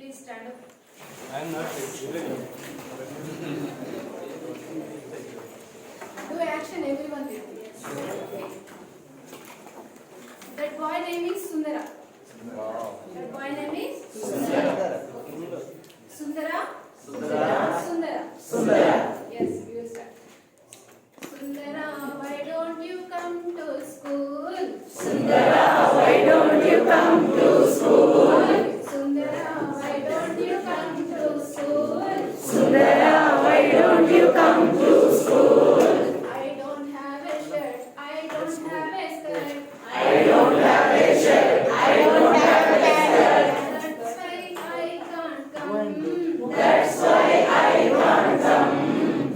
Please stand up. I am not ready. Do action, everyone there. That boy name is Sundara. Wow. That boy name is Sundara. Sundara. Sundara. Sundara. Sundara. Yes, you will start. Sundara, why don't you come to school? Sundara, why don't you come to school? Sundara, why don't you come to school? Sundara, why don't you come to school? I don't have a shirt. I don't have a skirt. I don't have a shirt. I don't have a skirt. That's why I can't come. That's why I can't come.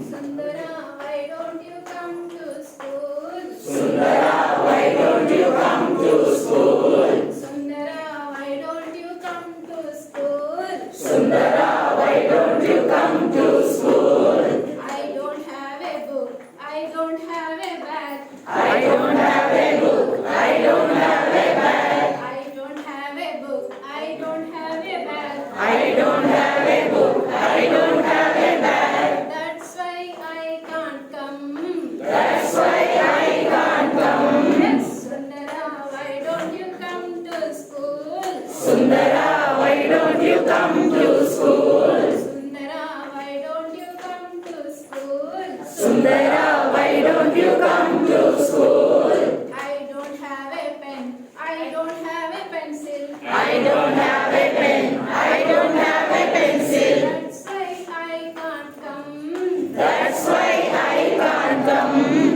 Sundara, why don't you come to school? Sundara, why don't you come to school? Sundara, why don't you come to school? Sundara, why don't you come to school? I don't have a book. I don't have a bag. I don't have a book. I don't have a bag. I don't have a book. I don't have a bag. I don't have a book. I don't have a bag. That's why I can't come. That's why I can't come. Yes, Sundara, why don't you come to school? Sundara, why don't you come to school? Sundara, why don't you come to school? Sundara, why don't you come to school? I don't have a pen. I don't have a pencil. I don't have a pen. I don't have a pencil. That's why I can't come. That's why I can't come.